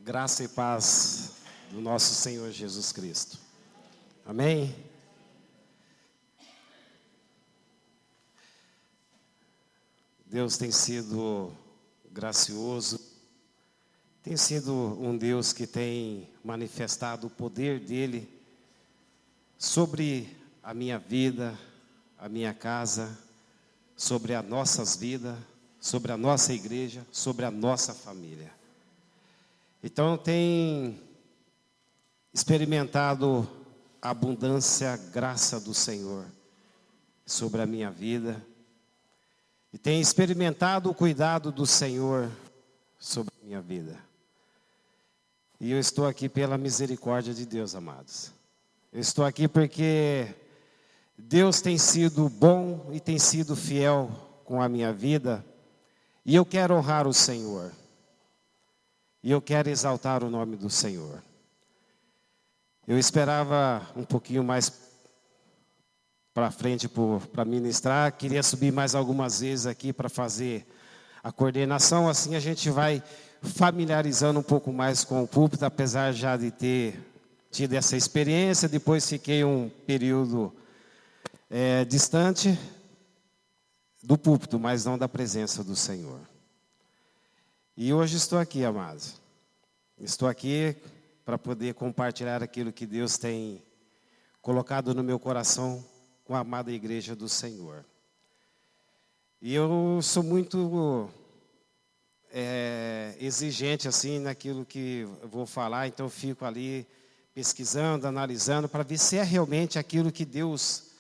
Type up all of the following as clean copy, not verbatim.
Graça e paz do nosso Senhor Jesus Cristo. Amém? Deus tem sido gracioso, tem sido um Deus que tem manifestado o poder dEle sobre a minha vida, a minha casa, sobre as nossas vidas, sobre a nossa igreja, sobre a nossa família. Então, tem experimentado a abundância, a graça do Senhor sobre a minha vida. E tem experimentado o cuidado do Senhor sobre a minha vida. E eu estou aqui pela misericórdia de Deus, amados. Eu estou aqui porque Deus tem sido bom e tem sido fiel com a minha vida. E eu quero honrar o Senhor. E eu quero exaltar o nome do Senhor. Eu esperava um pouquinho mais para frente para ministrar. Queria subir mais algumas vezes aqui para fazer a coordenação. Assim a gente vai familiarizando um pouco mais com o púlpito, apesar já de ter tido essa experiência. Depois fiquei um período distante do púlpito, mas não da presença do Senhor. E hoje estou aqui, amados. Estou aqui para poder compartilhar aquilo que Deus tem colocado no meu coração com a amada igreja do Senhor. E eu sou muito exigente assim naquilo que eu vou falar, então eu fico ali pesquisando, analisando, para ver se é realmente aquilo que Deus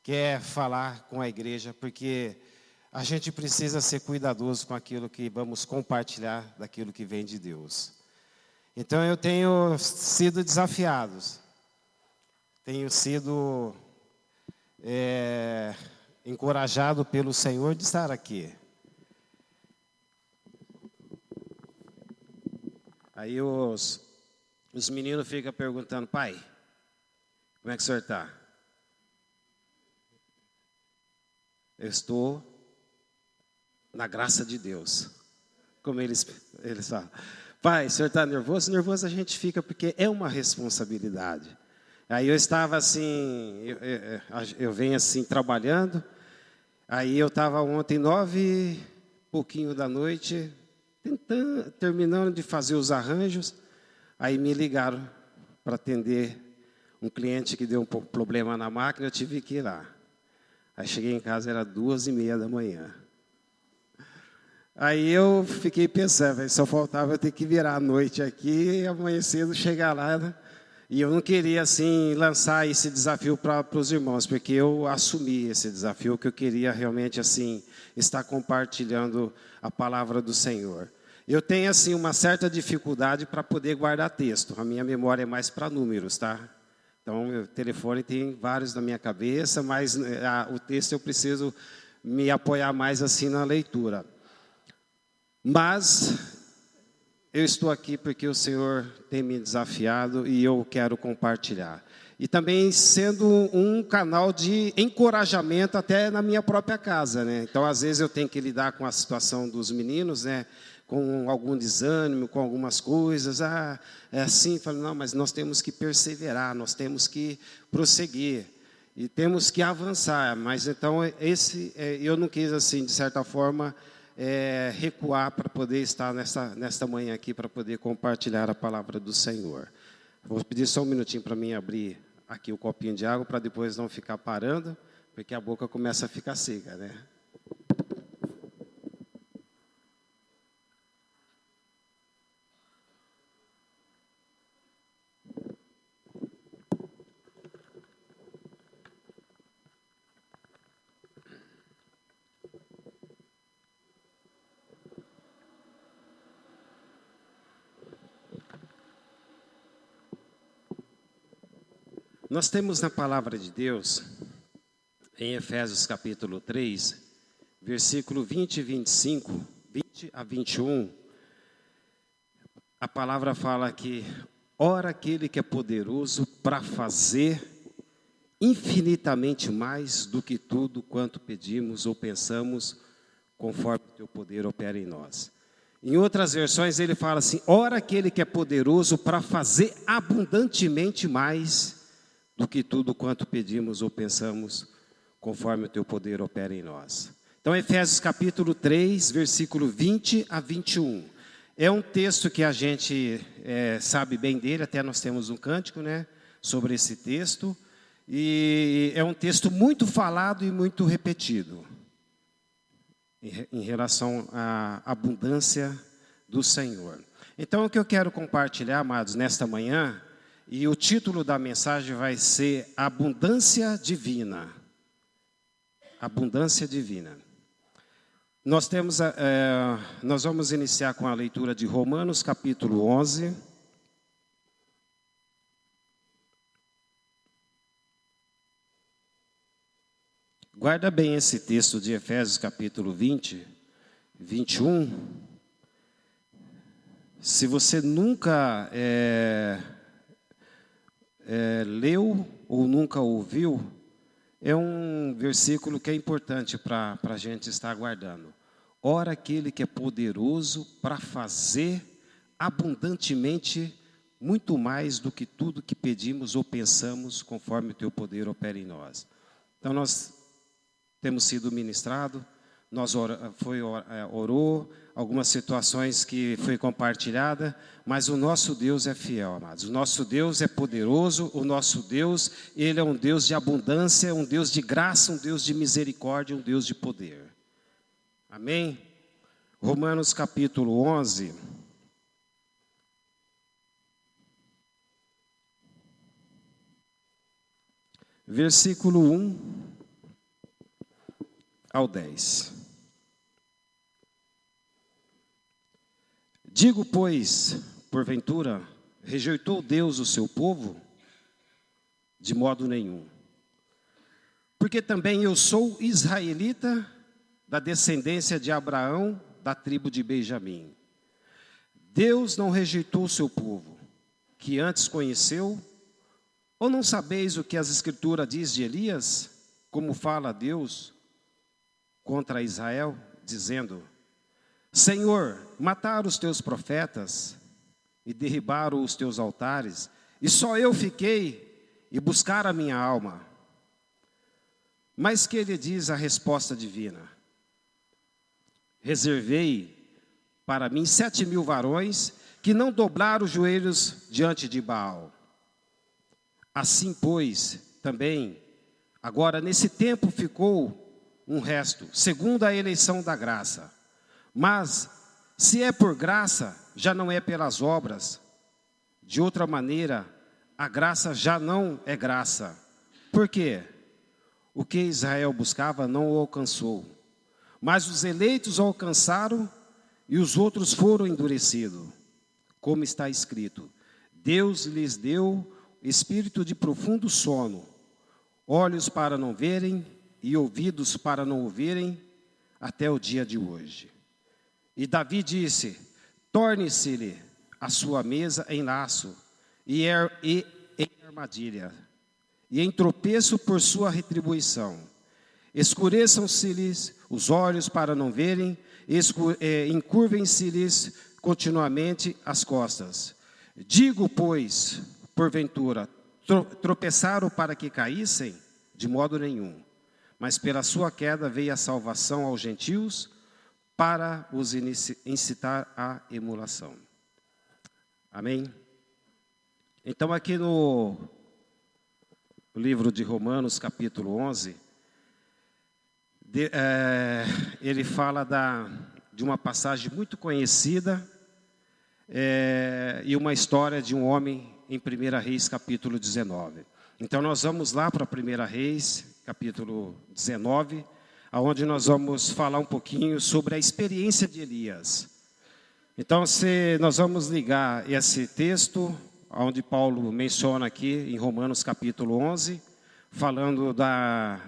quer falar com a igreja, porque a gente precisa ser cuidadoso com aquilo que vamos compartilhar daquilo que vem de Deus. Então eu tenho sido desafiado, tenho sido encorajado pelo Senhor de estar aqui. Aí os meninos ficam perguntando: pai, como é que o senhor está? Eu estou na graça de Deus, como eles falam. Pai, o senhor está nervoso? Nervoso a gente fica porque é uma responsabilidade. Aí eu estava assim, eu venho assim trabalhando, aí eu estava ontem 9 pouquinho da noite, terminando de fazer os arranjos, aí me ligaram para atender um cliente que deu um pouco de problema na máquina, eu tive que ir lá. Aí cheguei em casa, era 2:30 da manhã. Aí eu fiquei pensando, só faltava eu ter que virar a noite aqui e amanhã cedo chegar lá, né? E eu não queria, assim, lançar esse desafio para os irmãos, porque eu assumi esse desafio, que eu queria realmente, assim, estar compartilhando a palavra do Senhor. Eu tenho, assim, uma certa dificuldade para poder guardar texto. A minha memória é mais para números, tá? Então, o telefone tem vários na minha cabeça, mas o texto eu preciso me apoiar mais, assim, na leitura. Mas eu estou aqui porque o Senhor tem me desafiado e eu quero compartilhar. E também sendo um canal de encorajamento até na minha própria casa, né? Então, às vezes eu tenho que lidar com a situação dos meninos, né? Com algum desânimo, com algumas coisas. É assim, falo, não, mas nós temos que perseverar, nós temos que prosseguir. E temos que avançar. Mas então, eu não quis, assim, de certa forma, recuar para poder estar nesta manhã aqui, para poder compartilhar a palavra do Senhor. Vou pedir só um minutinho para mim abrir aqui o copinho de água, para depois não ficar parando, porque a boca começa a ficar seca, né? Nós temos na palavra de Deus, em Efésios capítulo 3, versículo 20 e 25, 20 a 21, a palavra fala que, ora aquele que é poderoso para fazer infinitamente mais do que tudo quanto pedimos ou pensamos, conforme o teu poder opera em nós. Em outras versões ele fala assim: ora aquele que é poderoso para fazer abundantemente mais do que tudo quanto pedimos ou pensamos, conforme o teu poder opera em nós. Então, Efésios capítulo 3, versículo 20 a 21. É um texto que a gente sabe bem dele, até nós temos um cântico, né, sobre esse texto. E é um texto muito falado e muito repetido em relação à abundância do Senhor. Então, o que eu quero compartilhar, amados, nesta manhã, e o título da mensagem vai ser Abundância Divina. Abundância Divina. Nós vamos iniciar com a leitura de Romanos, capítulo 11. Guarda bem esse texto de Efésios, capítulo 20, 21. Se você nunca leu ou nunca ouviu, é um versículo que é importante para a gente estar guardando. Ora aquele que é poderoso para fazer abundantemente muito mais do que tudo que pedimos ou pensamos, conforme o teu poder opera em nós. Então nós temos sido ministrados, orou, algumas situações que foi compartilhada, mas o nosso Deus é fiel, amados. O nosso Deus é poderoso, o nosso Deus, Ele é um Deus de abundância, um Deus de graça, um Deus de misericórdia, um Deus de poder. Amém? Romanos capítulo 11. Versículo 1 ao 10. Digo, pois, porventura, rejeitou Deus o seu povo? De modo nenhum. Porque também eu sou israelita, da descendência de Abraão, da tribo de Benjamim. Deus não rejeitou o seu povo, que antes conheceu. Ou não sabeis o que as Escrituras diz de Elias? Como fala Deus contra Israel, dizendo: Senhor, mataram os teus profetas e derribaram os teus altares, e só eu fiquei e buscaram a minha alma. Mas que ele diz a resposta divina: reservei para mim 7.000 varões que não dobraram os joelhos diante de Baal. Assim, pois, também, agora nesse tempo ficou um resto, segundo a eleição da graça. Mas, se é por graça, já não é pelas obras. De outra maneira, a graça já não é graça. Por quê? O que Israel buscava não o alcançou. Mas os eleitos o alcançaram e os outros foram endurecidos. Como está escrito: Deus lhes deu espírito de profundo sono, olhos para não verem e ouvidos para não ouvirem, até o dia de hoje. E Davi disse: torne-se-lhe a sua mesa em laço e em armadilha, e em tropeço por sua retribuição. Escureçam-se-lhes os olhos para não verem, encurvem-se-lhes continuamente as costas. Digo, pois, porventura, tropeçaram para que caíssem? De modo nenhum. Mas pela sua queda veio a salvação aos gentios, para os incitar à emulação. Amém? Então, aqui no livro de Romanos, capítulo 11, ele fala de uma passagem muito conhecida e uma história de um homem em 1 Reis, capítulo 19. Então, nós vamos lá para 1 Reis, capítulo 19, onde nós vamos falar um pouquinho sobre a experiência de Elias. Então, nós vamos ligar esse texto, onde Paulo menciona aqui em Romanos capítulo 11, falando da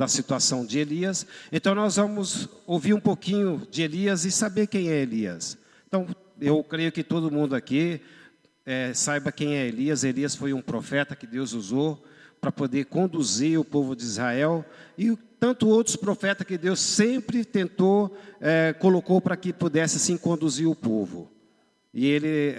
situação de Elias. Então, nós vamos ouvir um pouquinho de Elias e saber quem é Elias. Então, eu creio que todo mundo aqui saiba quem é Elias. Elias foi um profeta que Deus usou para poder conduzir o povo de Israel, e tanto outros profetas que Deus sempre tentou, colocou para que pudesse assim conduzir o povo. E ele,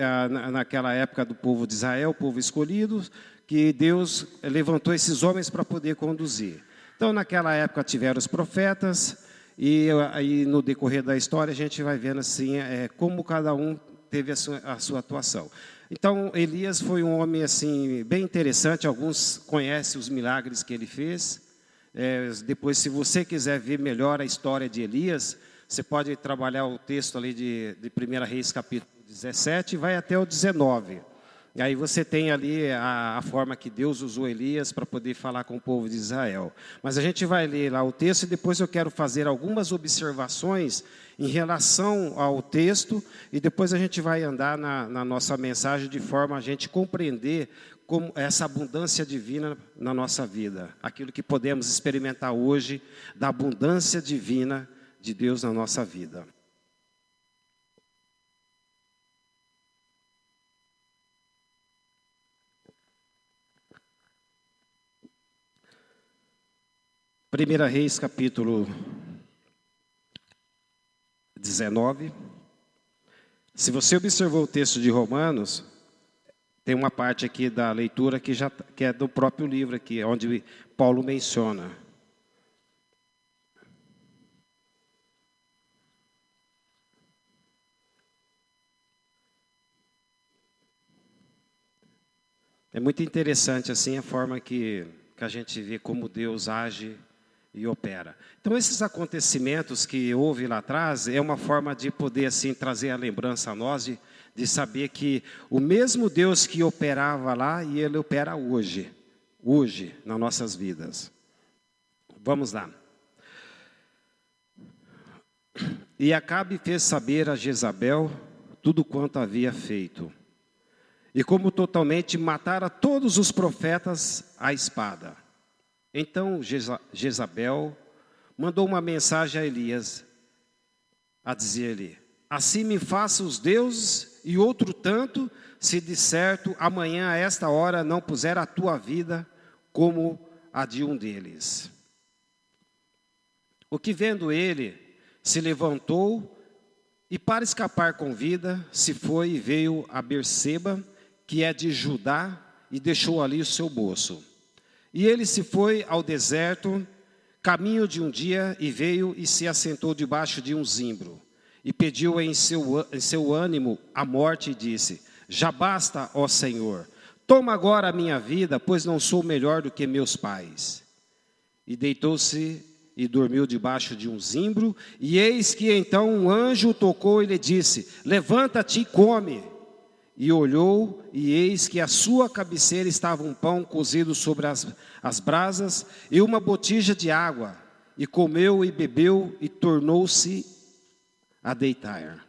naquela época do povo de Israel, o povo escolhido, que Deus levantou esses homens para poder conduzir. Então, naquela época tiveram os profetas, e aí no decorrer da história a gente vai vendo assim, como cada um teve a sua atuação. Então, Elias foi um homem assim bem interessante, alguns conhecem os milagres que ele fez. Depois, se você quiser ver melhor a história de Elias, você pode trabalhar o texto ali de 1 Reis capítulo 17 e vai até o 19. E aí você tem ali a forma que Deus usou Elias para poder falar com o povo de Israel. Mas a gente vai ler lá o texto e depois eu quero fazer algumas observações em relação ao texto, e depois a gente vai andar na nossa mensagem de forma a gente compreender como essa abundância divina na nossa vida. Aquilo que podemos experimentar hoje da abundância divina de Deus na nossa vida. Primeira Reis, capítulo 19. Se você observou o texto de Romanos, tem uma parte aqui da leitura que é do próprio livro aqui, onde Paulo menciona. É muito interessante assim a forma que a gente vê como Deus age e opera. Então, esses acontecimentos que houve lá atrás é uma forma de poder assim trazer a lembrança a nós de saber que o mesmo Deus que operava lá, e Ele opera hoje nas nossas vidas. Vamos lá. E Acabe fez saber a Jezabel tudo quanto havia feito, e como totalmente matara todos os profetas à espada. Então Jezabel mandou uma mensagem a Elias, a dizer-lhe: assim me faça os deuses e outro tanto, se de certo amanhã a esta hora não puser a tua vida como a de um deles. O que vendo ele, se levantou e para escapar com vida, se foi e veio a Berseba, que é de Judá, e deixou ali o seu moço. E ele se foi ao deserto, caminho de um dia, e veio e se assentou debaixo de um zimbro. E pediu em seu ânimo a morte e disse: já basta, ó Senhor, toma agora a minha vida, pois não sou melhor do que meus pais. E deitou-se e dormiu debaixo de um zimbro, e eis que então um anjo o tocou e lhe disse: levanta-te e come. E olhou, e eis que à sua cabeceira estava um pão cozido sobre as brasas e uma botija de água. E comeu e bebeu e tornou-se a deitar.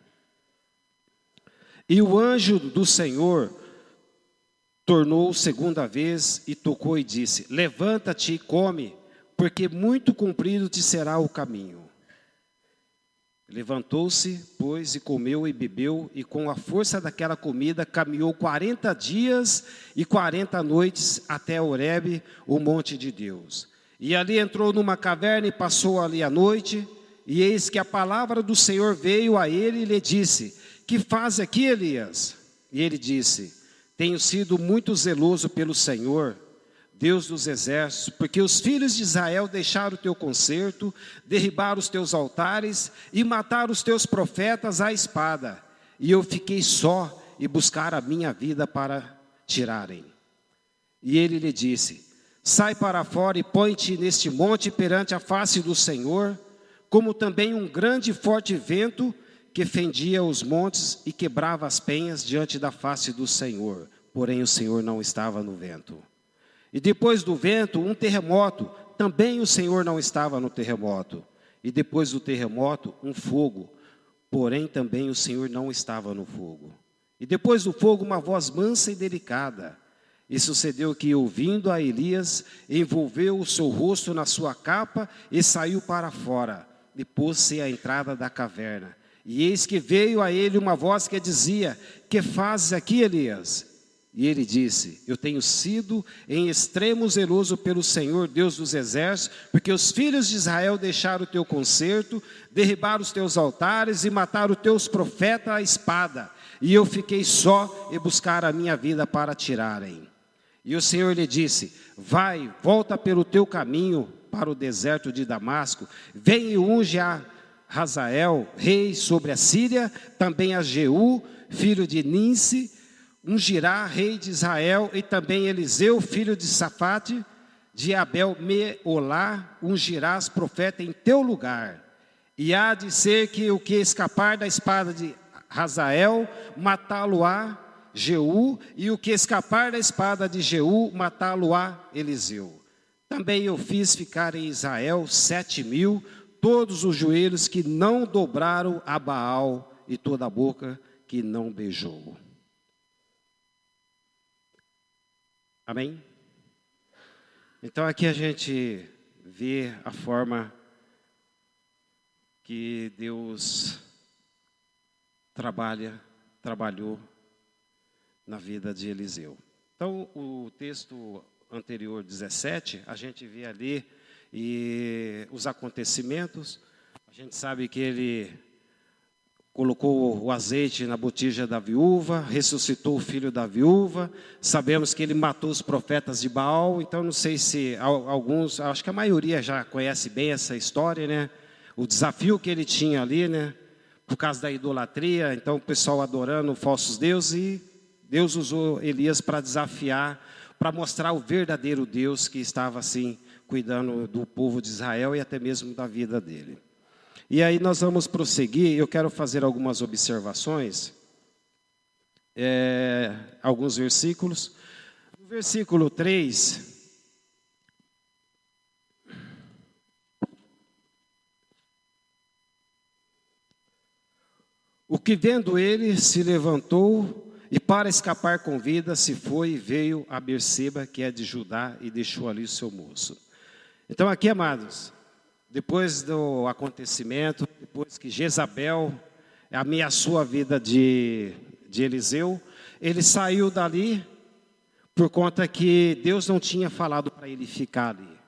E o anjo do Senhor tornou segunda vez e tocou e disse: levanta-te e come, porque muito comprido te será o caminho. Levantou-se, pois, e comeu e bebeu, e com a força daquela comida caminhou 40 dias e 40 noites até Horebe, o monte de Deus. E ali entrou numa caverna e passou ali a noite, e eis que a palavra do Senhor veio a ele e lhe disse: que faz aqui, Elias? E ele disse: tenho sido muito zeloso pelo Senhor, Deus dos exércitos, porque os filhos de Israel deixaram o teu concerto, derribaram os teus altares e mataram os teus profetas à espada. E eu fiquei só e buscaram a minha vida para tirarem. E ele lhe disse: sai para fora e põe-te neste monte perante a face do Senhor, como também um grande e forte vento que fendia os montes e quebrava as penhas diante da face do Senhor. Porém o Senhor não estava no vento. E depois do vento, um terremoto, também o Senhor não estava no terremoto. E depois do terremoto, um fogo, porém também o Senhor não estava no fogo. E depois do fogo, uma voz mansa e delicada. E sucedeu que, ouvindo a Elias, envolveu o seu rosto na sua capa e saiu para fora, e pôs-se à entrada da caverna. E eis que veio a ele uma voz que dizia: que fazes aqui, Elias? E ele disse: eu tenho sido em extremo zeloso pelo Senhor, Deus dos exércitos, porque os filhos de Israel deixaram o teu concerto, derribaram os teus altares e mataram os teus profetas à espada. E eu fiquei só e buscaram a minha vida para tirarem. E o Senhor lhe disse: vai, volta pelo teu caminho para o deserto de Damasco, vem e unge a Hazael, rei sobre a Síria, também a Jeú, filho de Ninsi, ungirá rei de Israel, e também Eliseu, filho de Safate, de Abel-Meolá, ungirás profeta em teu lugar. E há de ser que o que escapar da espada de Hazael, matá-lo-á Jeú, e o que escapar da espada de Jeú, matá-lo-á Eliseu. Também eu fiz ficar em Israel 7.000, todos os joelhos que não dobraram a Baal, e toda a boca que não beijou. Amém? Então aqui a gente vê a forma que Deus trabalhou na vida de Eliseu. Então o texto anterior, 17, a gente vê ali os acontecimentos. A gente sabe que ele colocou o azeite na botija da viúva, ressuscitou o filho da viúva. Sabemos que ele matou os profetas de Baal. Então não sei se alguns, acho que a maioria já conhece bem essa história, né? O desafio que ele tinha ali, né? Por causa da idolatria, então o pessoal adorando falsos deuses, e Deus usou Elias para desafiar, para mostrar o verdadeiro Deus que estava assim cuidando do povo de Israel e até mesmo da vida dele. E aí nós vamos prosseguir. Eu quero fazer algumas observações, alguns versículos. No versículo 3, o que vendo ele se levantou e para escapar com vida se foi e veio a Berseba, que é de Judá, e deixou ali o seu moço. Então aqui, amados, depois do acontecimento, depois que Jezabel ameaçou a vida de Eliseu, ele saiu dali por conta que Deus não tinha falado para ele ficar ali.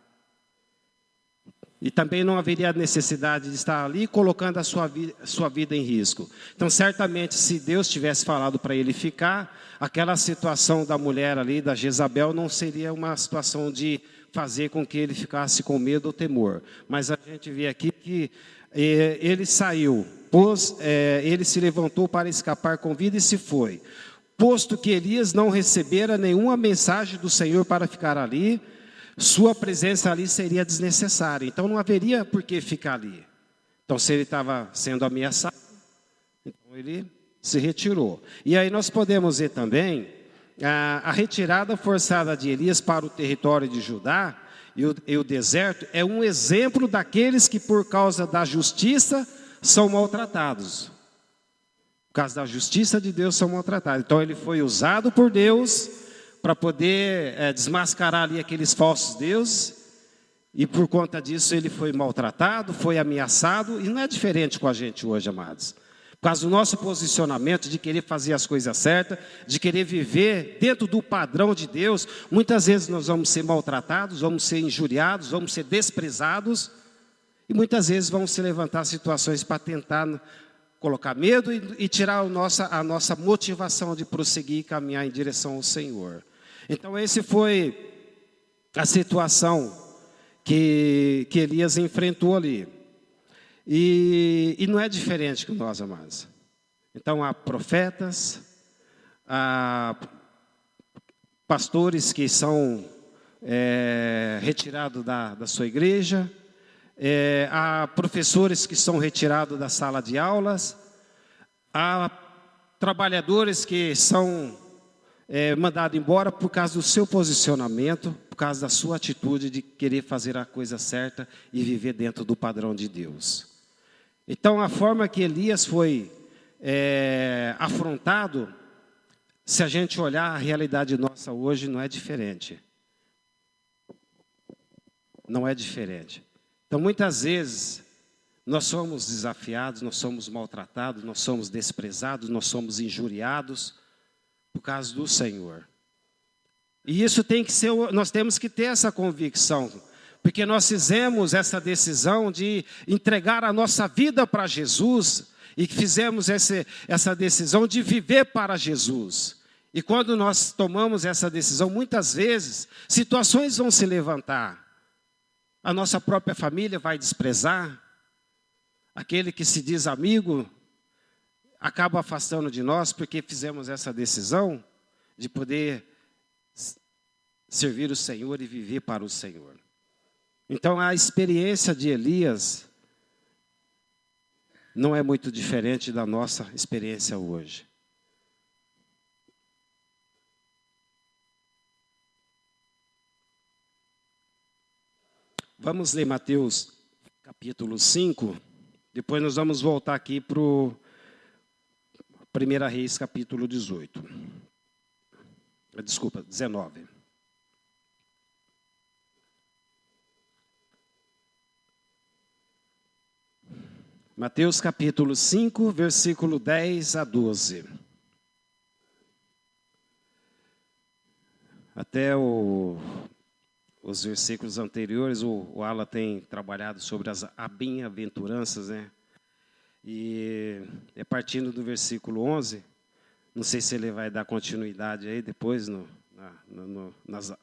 E também não haveria necessidade de estar ali colocando a sua vida em risco. Então, certamente, se Deus tivesse falado para ele ficar, aquela situação da mulher ali, da Jezabel, não seria uma situação de fazer com que ele ficasse com medo ou temor. Mas a gente vê aqui que ele saiu, ele se levantou para escapar com vida e se foi. Posto que Elias não recebera nenhuma mensagem do Senhor para ficar ali, sua presença ali seria desnecessária. Então não haveria por que ficar ali. Então se ele estava sendo ameaçado, então ele se retirou. E aí nós podemos ver também a retirada forçada de Elias para o território de Judá e o deserto é um exemplo daqueles que por causa da justiça são maltratados. Por causa da justiça de Deus são maltratados. Então ele foi usado por Deus para poder desmascarar ali aqueles falsos deuses, e por conta disso ele foi maltratado, foi ameaçado, e não é diferente com a gente hoje, amados. Por causa do nosso posicionamento de querer fazer as coisas certas, de querer viver dentro do padrão de Deus, muitas vezes nós vamos ser maltratados, vamos ser injuriados, vamos ser desprezados, e muitas vezes vão se levantar situações para tentar colocar medo e tirar a nossa motivação de prosseguir e caminhar em direção ao Senhor. Então esse foi a situação que Elias enfrentou ali. E não é diferente com nós, amados. Então há profetas, há pastores que são retirados da sua igreja, há professores que são retirados da sala de aulas, há trabalhadores que são mandados embora por causa do seu posicionamento, por causa da sua atitude de querer fazer a coisa certa e viver dentro do padrão de Deus. Então a forma que Elias foi afrontado, se a gente olhar a realidade nossa hoje, não é diferente. Não é diferente. Então muitas vezes nós somos desafiados, nós somos maltratados, nós somos desprezados, nós somos injuriados por causa do Senhor. E isso tem que ser, nós temos que ter essa convicção, porque nós fizemos essa decisão de entregar a nossa vida para Jesus e fizemos essa decisão de viver para Jesus. E quando nós tomamos essa decisão, muitas vezes, situações vão se levantar. A nossa própria família vai desprezar. Aquele que se diz amigo acaba afastando de nós porque fizemos essa decisão de poder servir o Senhor e viver para o Senhor. Então, a experiência de Elias não é muito diferente da nossa experiência hoje. Vamos ler Mateus capítulo 5, depois nós vamos voltar aqui para o 1 Reis capítulo 18. Desculpa, 19. Mateus capítulo 5, versículo 10 a 12. Até os versículos anteriores, o Ala tem trabalhado sobre as bem-aventuranças, né? E é partindo do versículo 11, não sei se ele vai dar continuidade aí depois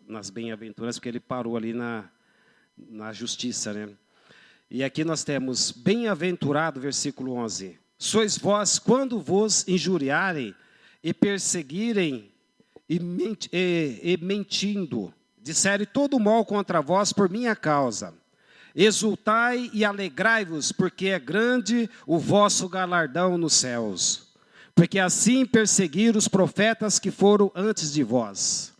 nas bem-aventuranças, porque ele parou ali na justiça, né? E aqui nós temos, bem-aventurado, versículo 11. Sois vós quando vos injuriarem e perseguirem e mentindo, disserem todo mal contra vós por minha causa. Exultai e alegrai-vos, porque é grande o vosso galardão nos céus. Porque assim perseguiram os profetas que foram antes de vós.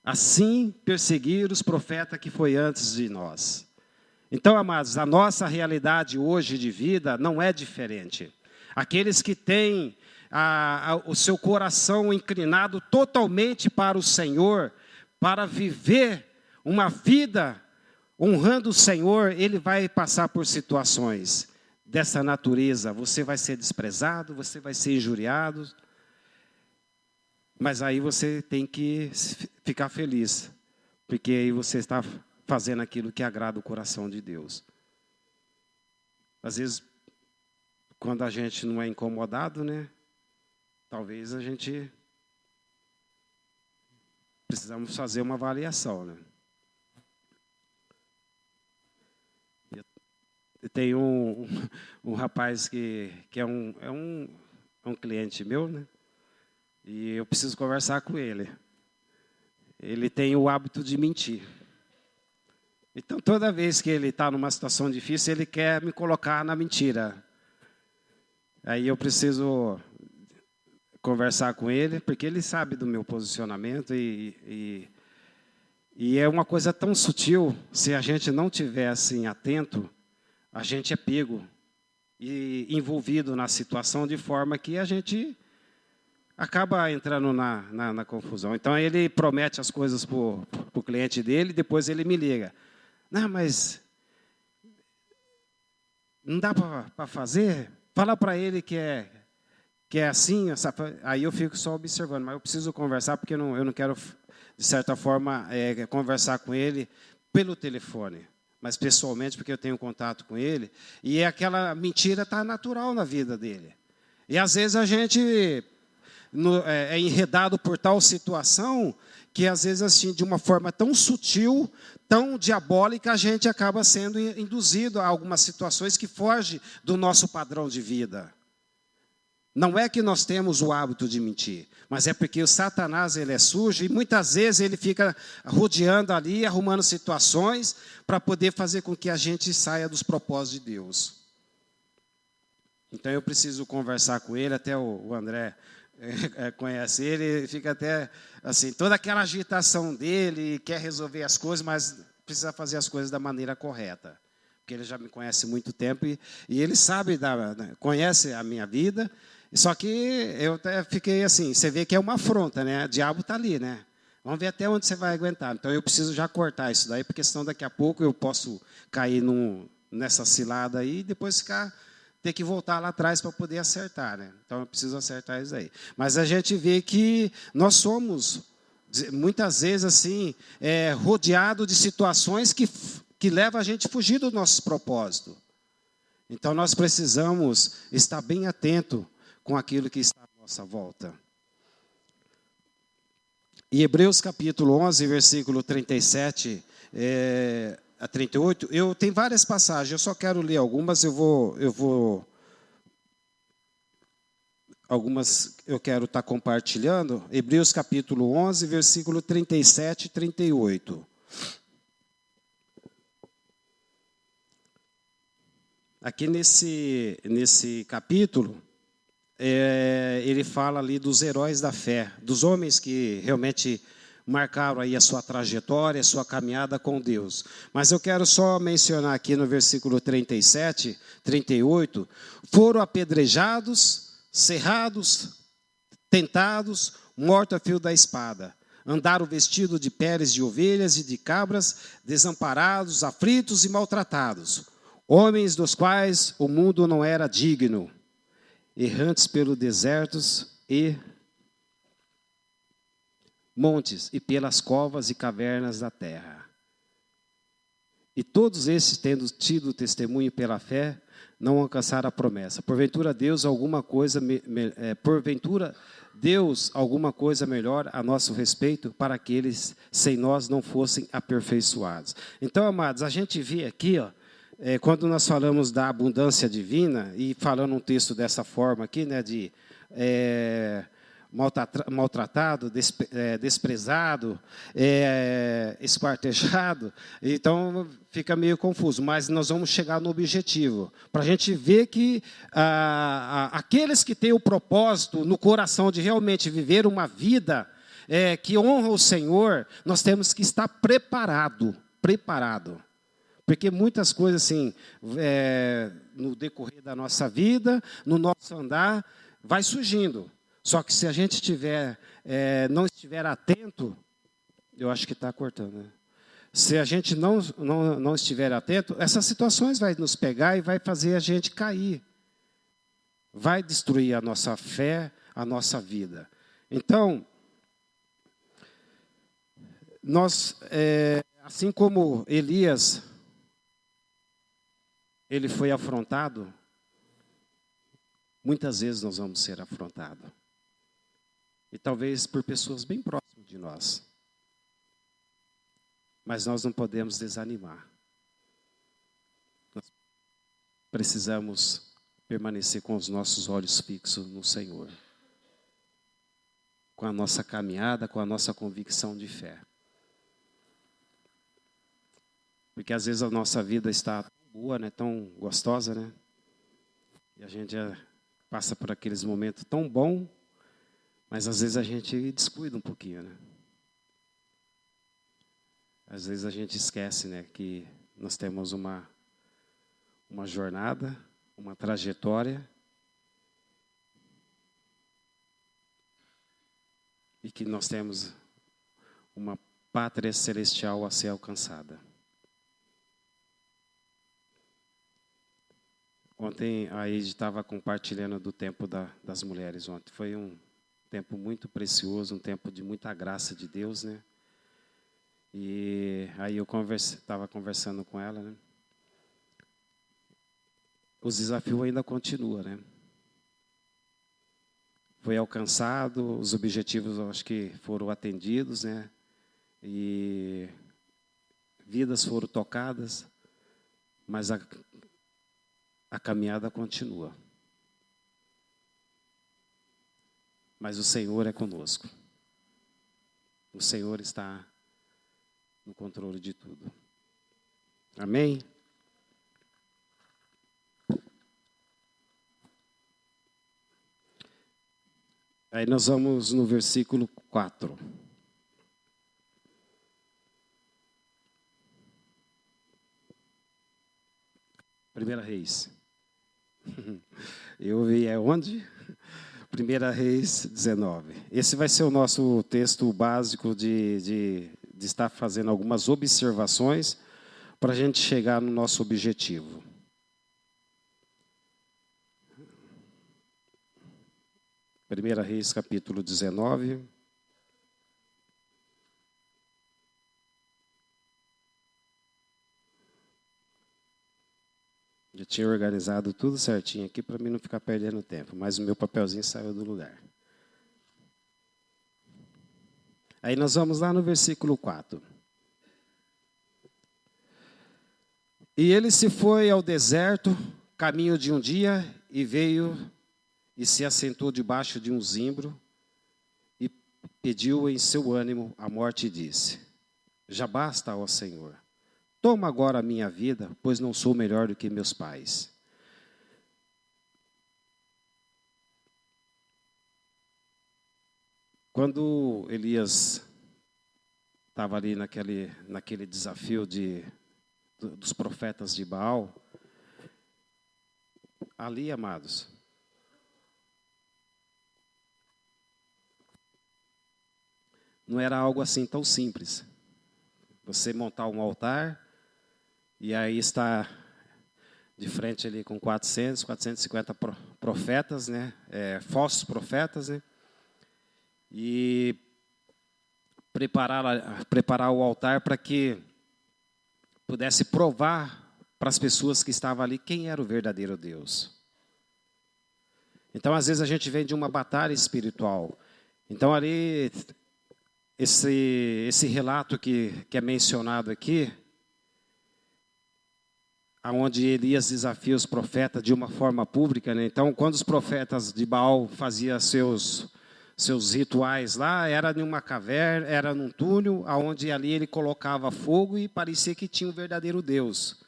Assim perseguiram os profetas que foi antes de nós. Então, amados, a nossa realidade hoje de vida não é diferente. Aqueles que têm o seu coração inclinado totalmente para o Senhor, para viver uma vida honrando o Senhor, ele vai passar por situações dessa natureza. Você vai ser desprezado, você vai ser injuriado. Mas aí você tem que ficar feliz, porque aí você está fazendo aquilo que agrada o coração de Deus. Às vezes, quando a gente não é incomodado, né? Talvez a gente precisamos fazer uma avaliação, né? Tem um rapaz que é um cliente meu, né? E eu preciso conversar com ele. Ele tem o hábito de mentir. Então, toda vez que ele está numa situação difícil, ele quer me colocar na mentira. Aí eu preciso conversar com ele, porque ele sabe do meu posicionamento e é uma coisa tão sutil, se a gente não tiver assim atento, a gente é pego e envolvido na situação de forma que a gente acaba entrando na confusão. Então, ele promete as coisas para o cliente dele, depois ele me liga. Não, mas não dá para fazer? Fala para ele que é assim. Aí eu fico só observando, mas eu preciso conversar, porque eu não quero, de certa forma, conversar com ele pelo telefone, mas pessoalmente, porque eu tenho contato com ele, e aquela mentira está natural na vida dele. E às vezes a gente é enredado por tal situação que às vezes assim, de uma forma tão sutil, tão diabólica, a gente acaba sendo induzido a algumas situações que fogem do nosso padrão de vida. Não é que nós temos o hábito de mentir, mas é porque o Satanás ele é sujo e muitas vezes ele fica rodeando ali, arrumando situações para poder fazer com que a gente saia dos propósitos de Deus. Então eu preciso conversar com ele, até o André conhece ele, fica até assim, toda aquela agitação dele, quer resolver as coisas, mas precisa fazer as coisas da maneira correta. Porque ele já me conhece há muito tempo e ele sabe, conhece a minha vida, só que eu até fiquei assim, você vê que é uma afronta, né? O diabo está ali, né? Vamos ver até onde você vai aguentar. Então eu preciso já cortar isso daí, porque senão daqui a pouco eu posso cair nessa cilada aí e depois ficar ter que voltar lá atrás para poder acertar, né? Então eu preciso acertar isso aí. Mas a gente vê que nós somos, muitas vezes, assim, rodeado de situações que levam a gente a fugir do nosso propósito. Então nós precisamos estar bem atento com aquilo que está à nossa volta. Em Hebreus capítulo 11, versículo 37 a 38, eu tenho várias passagens, eu só quero ler algumas, algumas eu quero estar compartilhando. Hebreus capítulo 11, versículo 37 e 38. Aqui nesse capítulo, ele fala ali dos heróis da fé, dos homens que realmente marcaram aí a sua trajetória, a sua caminhada com Deus. Mas eu quero só mencionar aqui no versículo 37, 38, foram apedrejados, cerrados, tentados, mortos a fio da espada. Andaram vestidos de peles de ovelhas e de cabras, desamparados, aflitos e maltratados. Homens dos quais o mundo não era digno, errantes pelos desertos e montes e pelas covas e cavernas da terra. E todos esses, tendo tido testemunho pela fé, não alcançaram a promessa. Porventura Deus alguma coisa melhor a nosso respeito, para que eles sem nós não fossem aperfeiçoados. Então, amados, a gente vê aqui, quando nós falamos da abundância divina, e falando um texto dessa forma aqui, né, de maltratado, desprezado, esquartejado, então fica meio confuso, mas nós vamos chegar no objetivo, para a gente ver que aqueles que têm o propósito no coração de realmente viver uma vida que honra o Senhor, nós temos que estar preparado. Porque muitas coisas assim, no decorrer da nossa vida, no nosso andar, vai surgindo. Só que se a gente não estiver atento, eu acho que está cortando, né? Se a gente não estiver atento, essas situações vão nos pegar e vai fazer a gente cair. Vai destruir a nossa fé, a nossa vida. Então, nós, assim como Elias, ele foi afrontado, muitas vezes nós vamos ser afrontados. E talvez por pessoas bem próximas de nós. Mas nós não podemos desanimar. Nós precisamos permanecer com os nossos olhos fixos no Senhor. Com a nossa caminhada, com a nossa convicção de fé. Porque às vezes a nossa vida está tão boa, né, tão gostosa, né? E a gente passa por aqueles momentos tão bons, mas às vezes a gente descuida um pouquinho, né? Às vezes a gente esquece, né, que nós temos uma jornada, uma trajetória, e que nós temos uma pátria celestial a ser alcançada. Ontem a Eide estava compartilhando do tempo das mulheres ontem. Foi um tempo muito precioso, um tempo de muita graça de Deus, né? E aí eu estava conversando com ela, né? Os desafios ainda continuam, né? Foi alcançado, os objetivos eu acho que foram atendidos, né? E vidas foram tocadas, mas a caminhada continua. Mas o Senhor é conosco. O Senhor está no controle de tudo. Amém? Aí nós vamos no versículo 4. Primeira Reis. Eu vi onde? Primeira Reis 19. Esse vai ser o nosso texto básico de estar fazendo algumas observações para a gente chegar no nosso objetivo. 1 Reis, capítulo 19. Eu tinha organizado tudo certinho aqui para mim não ficar perdendo tempo, mas o meu papelzinho saiu do lugar. Aí nós vamos lá no versículo 4. E ele se foi ao deserto, caminho de um dia, e veio e se assentou debaixo de um zimbro, e pediu em seu ânimo a morte e disse: já basta, ó Senhor, toma agora a minha vida, pois não sou melhor do que meus pais. Quando Elias estava ali naquele desafio dos profetas de Baal, ali, amados, não era algo assim tão simples. Você montar um altar, e aí está de frente ali com 450 profetas, né? Falsos profetas, né? E preparar o altar para que pudesse provar para as pessoas que estavam ali quem era o verdadeiro Deus. Então, às vezes, a gente vem de uma batalha espiritual. Então, ali, esse relato que é mencionado aqui, onde Elias desafia os profetas de uma forma pública, né? Então, quando os profetas de Baal faziam seus rituais lá, era em uma caverna, era num túnel, onde ali ele colocava fogo e parecia que tinha um verdadeiro Deus.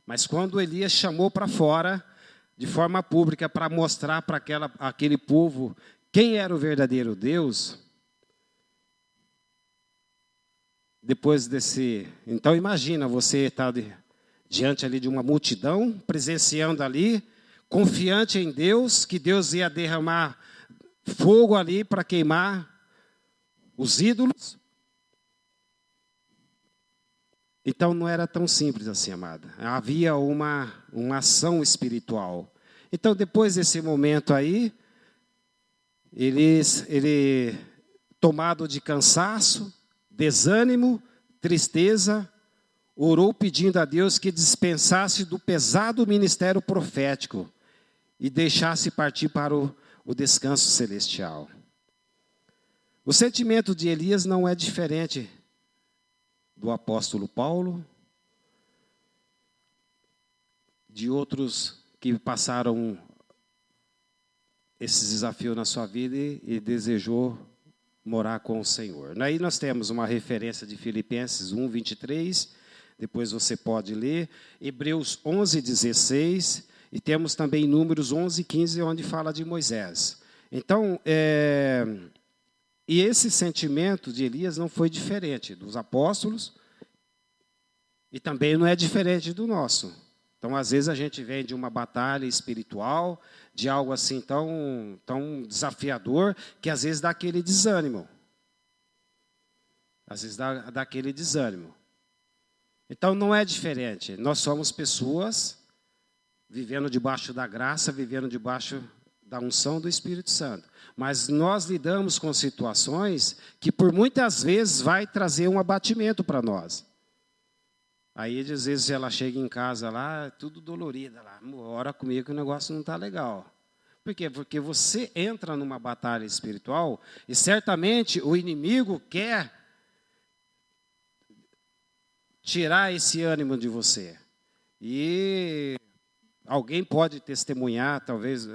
Mas quando Elias chamou para fora, de forma pública, para mostrar para aquele povo quem era o verdadeiro Deus, depois desse... Então imagina, você estar diante ali de uma multidão, presenciando ali, confiante em Deus, que Deus ia derramar fogo ali para queimar os ídolos. Então não era tão simples assim, amada. Havia uma ação espiritual. Então depois desse momento aí, ele tomado de cansaço, desânimo, tristeza, orou pedindo a Deus que dispensasse do pesado ministério profético e deixasse partir para o descanso celestial. O sentimento de Elias não é diferente do apóstolo Paulo, de outros que passaram esse desafio na sua vida e desejou morar com o Senhor. Aí nós temos uma referência de Filipenses 1, 23, depois você pode ler, Hebreus 11, 16, e temos também Números 11, 15, onde fala de Moisés. Então, e esse sentimento de Elias não foi diferente dos apóstolos e também não é diferente do nosso. Então, às vezes, a gente vem de uma batalha espiritual, de algo assim tão desafiador, que às vezes dá aquele desânimo. Às vezes dá aquele desânimo. Então, não é diferente. Nós somos pessoas vivendo debaixo da graça, vivendo debaixo da unção do Espírito Santo. Mas nós lidamos com situações que por muitas vezes vai trazer um abatimento para nós. Aí às vezes ela chega em casa lá, tudo dolorida lá, ora comigo que o negócio não está legal. Por quê? Porque você entra numa batalha espiritual e certamente o inimigo quer tirar esse ânimo de você. E alguém pode testemunhar, talvez,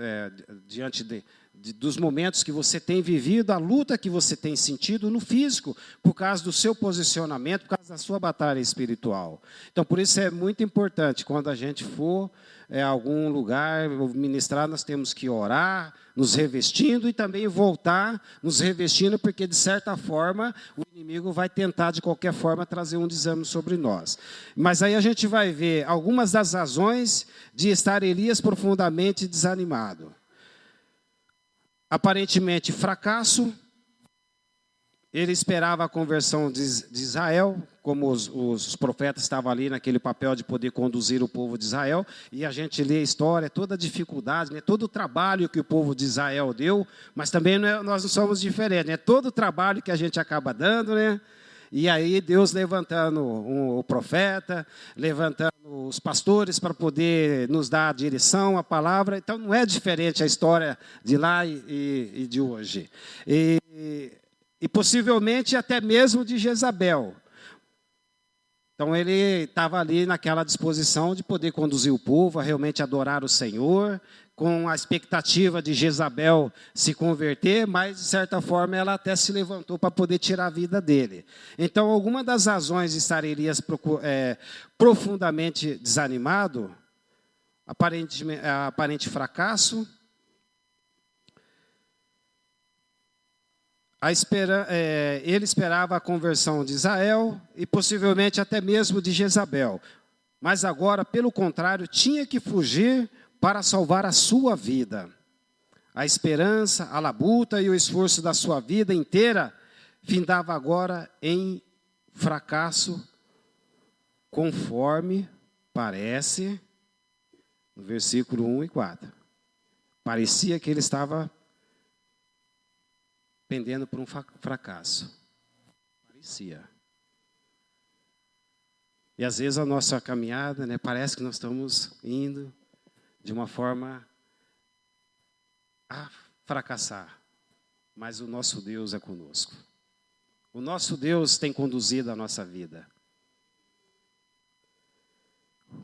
diante dos momentos que você tem vivido, a luta que você tem sentido no físico, por causa do seu posicionamento, por causa da sua batalha espiritual. Então, por isso é muito importante, quando a gente for a algum lugar ministrar, nós temos que orar, nos revestindo e também voltar nos revestindo, porque, de certa forma, o inimigo vai tentar, de qualquer forma, trazer um desânimo sobre nós. Mas aí a gente vai ver algumas das razões de estar Elias profundamente desanimado. Aparentemente fracasso, Ele esperava a conversão de Israel, como os profetas estavam ali naquele papel de poder conduzir o povo de Israel, e a gente lê a história, toda a dificuldade, né, todo o trabalho que o povo de Israel deu, mas também nós não somos diferentes, né, todo o trabalho que a gente acaba dando, né, e aí Deus levantando o profeta, levantando os pastores para poder nos dar a direção, a palavra, então não é diferente a história de lá e de hoje. E possivelmente até mesmo de Jezabel. Então ele estava ali naquela disposição de poder conduzir o povo a realmente adorar o Senhor, com a expectativa de Jezabel se converter, mas de certa forma ela até se levantou para poder tirar a vida dele. Então alguma das razões de estar Elias profundamente desanimado, aparente fracasso, ele esperava a conversão de Israel e possivelmente até mesmo de Jezabel. Mas agora, pelo contrário, tinha que fugir para salvar a sua vida. A esperança, a labuta e o esforço da sua vida inteira findava agora em fracasso, conforme parece no versículo 1 e 4. Parecia que ele estava pendendo por um fracasso. Parecia. E às vezes a nossa caminhada, né, parece que nós estamos indo de uma forma a fracassar. Mas o nosso Deus é conosco. O nosso Deus tem conduzido a nossa vida.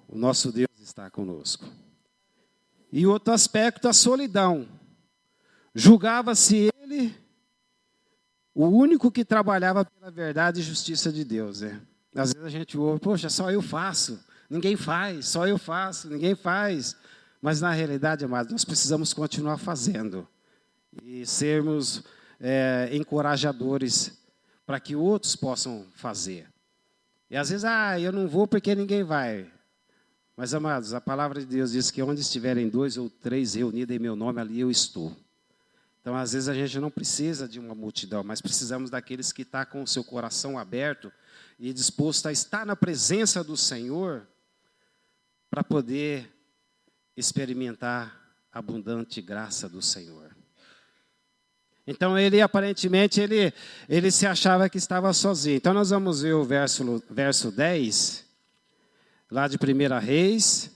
O nosso Deus está conosco. E outro aspecto, a solidão. Julgava-se ele o único que trabalhava pela verdade e justiça de Deus. Às vezes a gente ouve, poxa, só eu faço, ninguém faz, só eu faço, ninguém faz. Mas na realidade, amados, nós precisamos continuar fazendo. E sermos encorajadores para que outros possam fazer. E às vezes, eu não vou porque ninguém vai. Mas, amados, a palavra de Deus diz que onde estiverem 2 ou 3 reunidos em meu nome, ali eu estou. Então, às vezes, a gente não precisa de uma multidão, mas precisamos daqueles que estão com o seu coração aberto e disposto a estar na presença do Senhor para poder experimentar a abundante graça do Senhor. Então, ele aparentemente, ele se achava que estava sozinho. Então, nós vamos ver o verso 10, lá de 1 Reis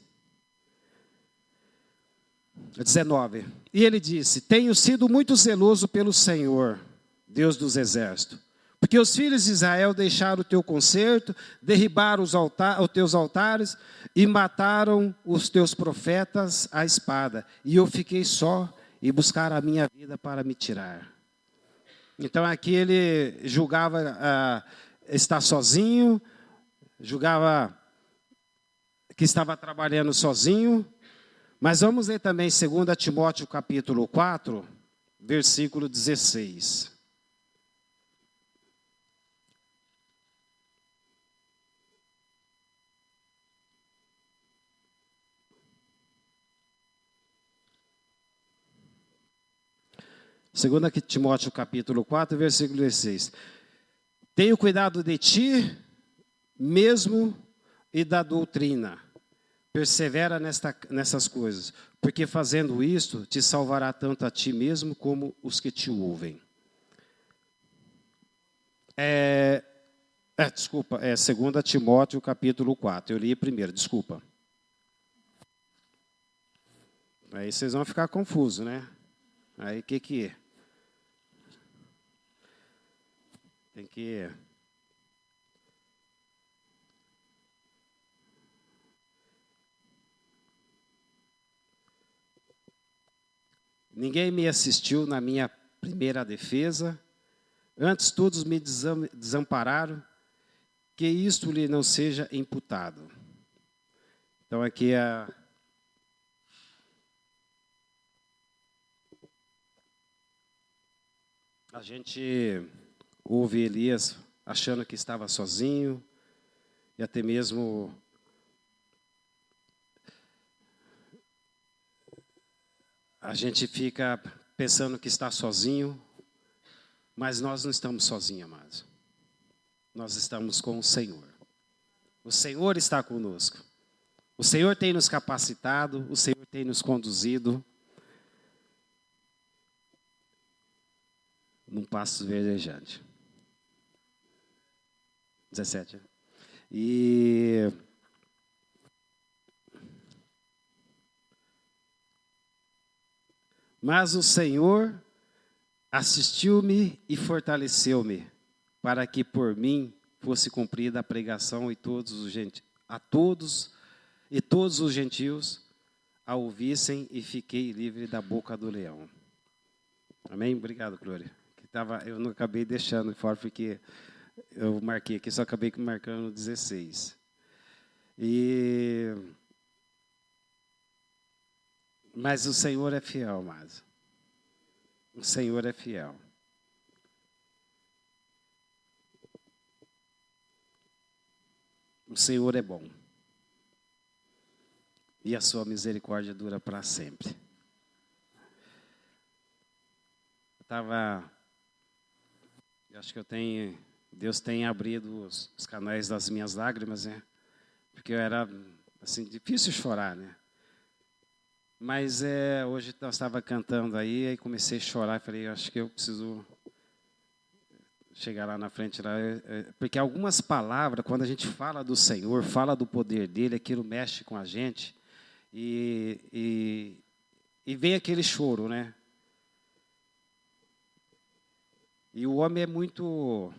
19. E ele disse: tenho sido muito zeloso pelo Senhor, Deus dos exércitos, porque os filhos de Israel deixaram o teu concerto, derribaram os teus altares e mataram os teus profetas à espada. E eu fiquei só e buscaram a minha vida para me tirar. Então aqui ele julgava estar sozinho, julgava que estava trabalhando sozinho. Mas vamos ler também 2 Timóteo capítulo 4, versículo 16. Segunda Timóteo capítulo 4, versículo 16. Tenho cuidado de ti mesmo e da doutrina. Persevera nessas coisas, porque fazendo isto, te salvará tanto a ti mesmo como os que te ouvem. Desculpa, 2 Timóteo capítulo 4, eu li primeiro, desculpa. Aí vocês vão ficar confusos, né? Aí o que é? Tem que... Ninguém me assistiu na minha primeira defesa, antes todos me desampararam, que isto lhe não seja imputado. Então aqui a gente ouve Elias achando que estava sozinho, e até mesmo a gente fica pensando que está sozinho, Mas nós não estamos sozinhos, amados. Nós estamos com o Senhor. O Senhor está conosco. O Senhor tem nos capacitado, o Senhor tem nos conduzido num passo verdejante. 17. Mas o Senhor assistiu-me e fortaleceu-me, para que por mim fosse cumprida a pregação e todos os gentios a ouvissem, e fiquei livre da boca do leão. Amém? Obrigado, Glória. Eu não acabei deixando fora, porque eu marquei aqui, só acabei marcando 16. Mas o Senhor é fiel, amados. O Senhor é fiel. O Senhor é bom. E a sua misericórdia dura para sempre. Eu acho que Deus tem abrido os canais das minhas lágrimas, né? Porque eu era, assim, difícil chorar, né? Mas hoje eu estava cantando aí comecei a chorar e falei, acho que eu preciso chegar lá na frente, porque algumas palavras, quando a gente fala do Senhor, fala do poder dele, aquilo mexe com a gente, e vem aquele choro, né? E o homem é muito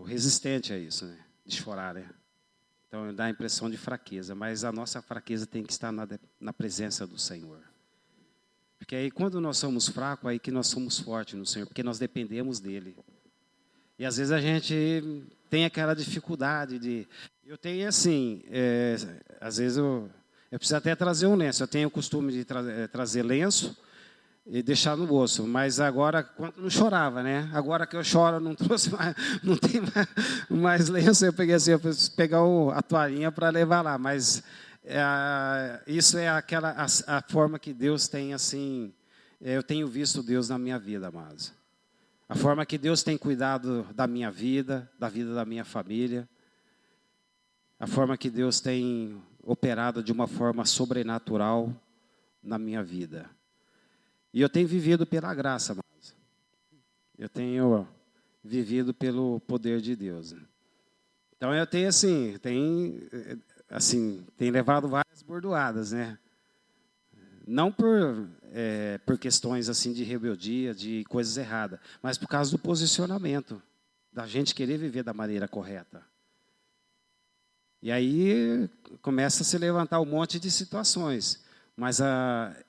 resistente a isso, né? De chorar, né? Então dá a impressão de fraqueza, mas a nossa fraqueza tem que estar na presença do Senhor. Porque aí quando nós somos fracos, aí que nós somos fortes no Senhor, porque nós dependemos dele. E às vezes a gente tem aquela dificuldade eu tenho assim, às vezes eu preciso até trazer um lenço, eu tenho o costume de trazer lenço e deixar no bolso, mas agora, quando não chorava, né? Agora que eu choro, não trouxe mais, não tem mais lenço, eu peguei assim, eu preciso pegar a toalhinha para levar lá, mas isso é a forma que Deus tem, assim, eu tenho visto Deus na minha vida, amados. A forma que Deus tem cuidado da minha vida, da vida da minha família, a forma que Deus tem operado de uma forma sobrenatural na minha vida. E eu tenho vivido pela graça, amados. Eu tenho vivido pelo poder de Deus. Então eu tenho tem levado várias bordoadas, né? Não por questões assim de rebeldia, de coisas erradas, mas por causa do posicionamento, da gente querer viver da maneira correta. E aí começa a se levantar um monte de situações. Mas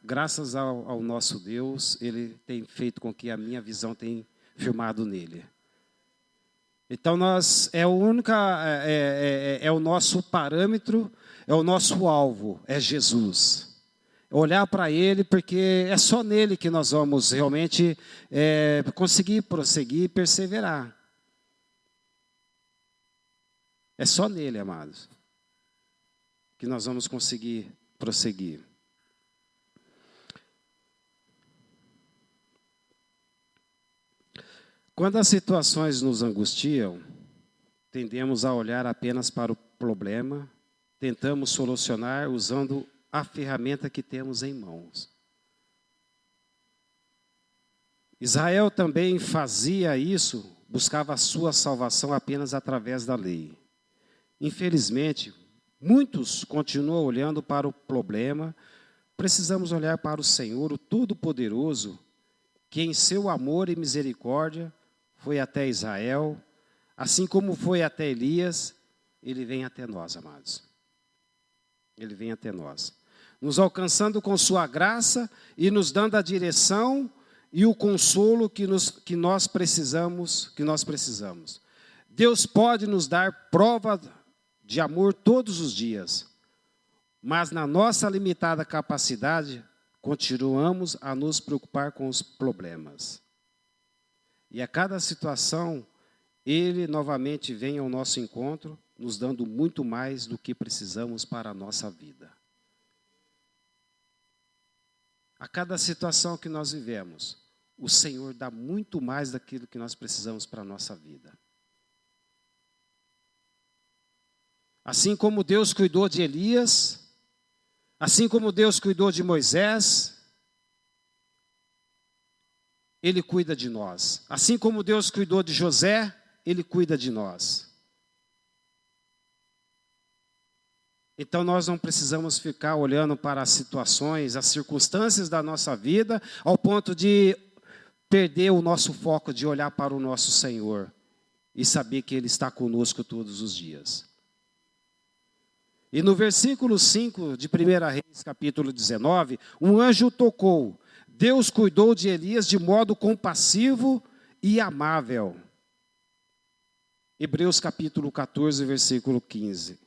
graças ao nosso Deus, Ele tem feito com que a minha visão tenha firmado nele. Então é o nosso parâmetro, é o nosso alvo, é Jesus. Olhar para Ele, porque é só nele que nós vamos realmente conseguir prosseguir e perseverar. É só nele, amados, que nós vamos conseguir prosseguir. Quando as situações nos angustiam, tendemos a olhar apenas para o problema, tentamos solucionar usando a ferramenta que temos em mãos. Israel também fazia isso, buscava a sua salvação apenas através da lei. Infelizmente, muitos continuam olhando para o problema. Precisamos olhar para o Senhor, o Todo-Poderoso, que em seu amor e misericórdia foi até Israel, assim como foi até Elias, ele vem até nós, amados. Ele vem até nós, nos alcançando com sua graça e nos dando a direção e o consolo que nós precisamos. Deus pode nos dar prova de amor todos os dias, mas na nossa limitada capacidade, continuamos a nos preocupar com os problemas. E a cada situação, Ele novamente vem ao nosso encontro, nos dando muito mais do que precisamos para a nossa vida. A cada situação que nós vivemos, o Senhor dá muito mais daquilo que nós precisamos para a nossa vida. Assim como Deus cuidou de Elias, assim como Deus cuidou de Moisés, Ele cuida de nós. Assim como Deus cuidou de José, Ele cuida de nós. Então nós não precisamos ficar olhando para as situações, as circunstâncias da nossa vida, ao ponto de perder o nosso foco de olhar para o nosso Senhor e saber que Ele está conosco todos os dias. E no versículo 5 de 1 Reis, capítulo 19, um anjo tocou. Deus cuidou de Elias de modo compassivo e amável. Hebreus capítulo 14, versículo 15.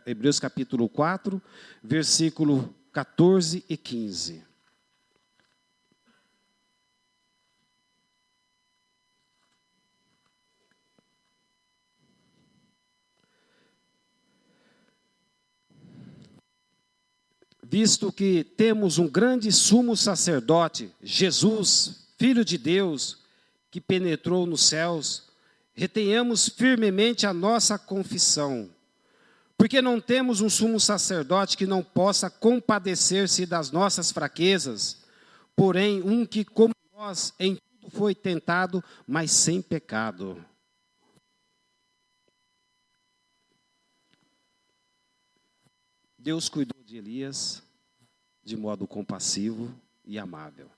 Hebreus capítulo 4, versículo 14 e 15. Visto que temos um grande sumo sacerdote, Jesus, Filho de Deus, que penetrou nos céus, retenhamos firmemente a nossa confissão. Porque não temos um sumo sacerdote que não possa compadecer-se das nossas fraquezas, porém um que, como nós, em tudo foi tentado, mas sem pecado. Deus cuidou de Elias de modo compassivo e amável.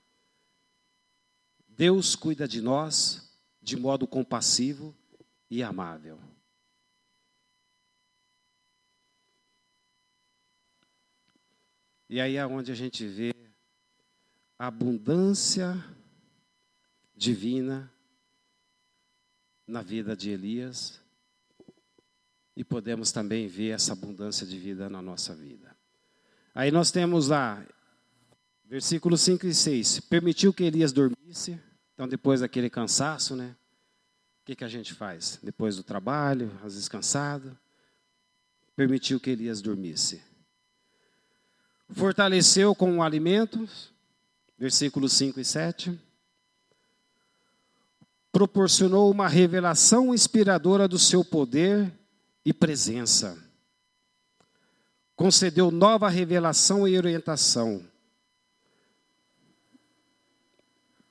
Deus cuida de nós de modo compassivo e amável. E aí é onde a gente vê a abundância divina na vida de Elias e podemos também ver essa abundância de vida na nossa vida. Aí nós temos lá, versículos 5 e 6, permitiu que Elias dormisse, então depois daquele cansaço, né? O que a gente faz? Depois do trabalho, às vezes cansado, permitiu que Elias dormisse. Fortaleceu com o alimento, versículos 5 e 7. Proporcionou uma revelação inspiradora do seu poder e presença. Concedeu nova revelação e orientação.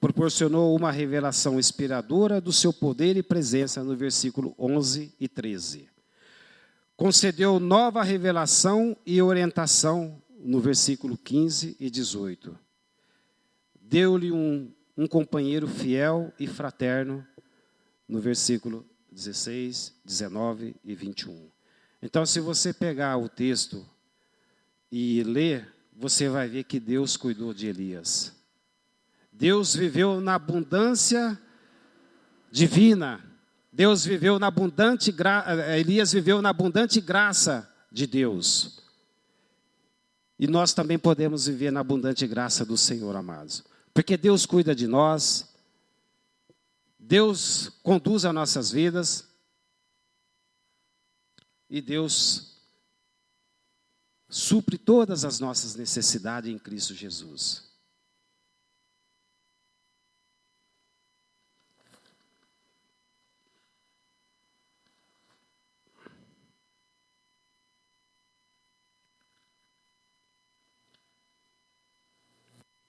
Proporcionou uma revelação inspiradora do seu poder e presença, no versículo 11 e 13. Concedeu nova revelação e orientação, no versículo 15 e 18. Deu-lhe um companheiro fiel e fraterno, no versículo 16, 19 e 21. Então, se você pegar o texto e ler, você vai ver que Deus cuidou de Elias. Deus viveu na abundância divina. Elias viveu na abundante graça de Deus. E nós também podemos viver na abundante graça do Senhor, amados. Porque Deus cuida de nós, Deus conduz as nossas vidas, e Deus supre todas as nossas necessidades em Cristo Jesus.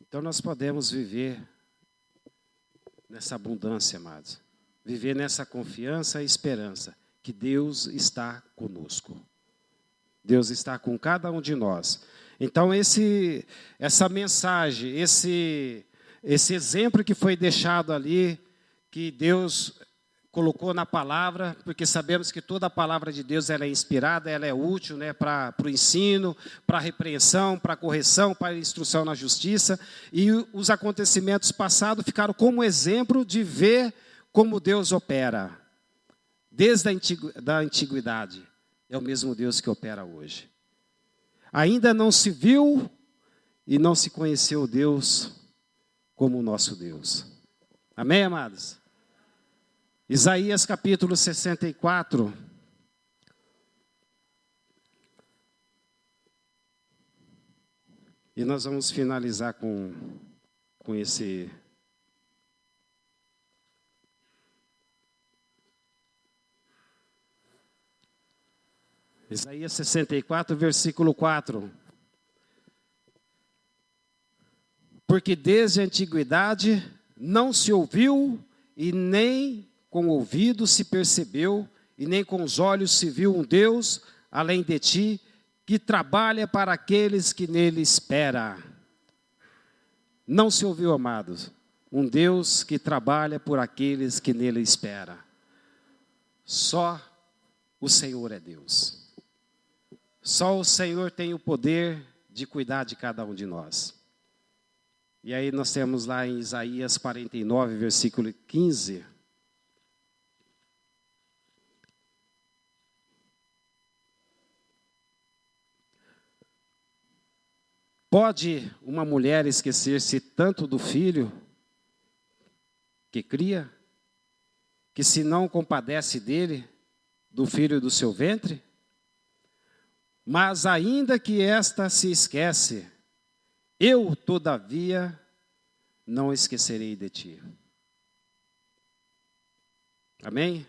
Então nós podemos viver nessa abundância, amados. Viver nessa confiança e esperança que Deus está conosco. Deus está com cada um de nós. Então essa mensagem, esse exemplo que foi deixado ali, que Deus colocou na palavra, porque sabemos que toda a palavra de Deus ela é inspirada, ela é útil, né, para o ensino, para a repreensão, para a correção, para a instrução na justiça. E os acontecimentos passados ficaram como exemplo de ver como Deus opera. Desde a antiguidade, é o mesmo Deus que opera hoje. Ainda não se viu e não se conheceu Deus como o nosso Deus. Amém, amados? Isaías capítulo 64. E nós vamos finalizar com esse Isaías 64, versículo 4. Porque desde a antiguidade não se ouviu, e nem com o ouvido se percebeu, e nem com os olhos se viu um Deus, além de ti, que trabalha para aqueles que nele esperam. Não se ouviu, amados, um Deus que trabalha por aqueles que nele esperam. Só o Senhor é Deus. Só o Senhor tem o poder de cuidar de cada um de nós. E aí nós temos lá em Isaías 49, versículo 15. Pode uma mulher esquecer-se tanto do filho que cria, que se não compadece dele, do filho do seu ventre? Mas ainda que esta se esquece, eu, todavia, não esquecerei de ti. Amém?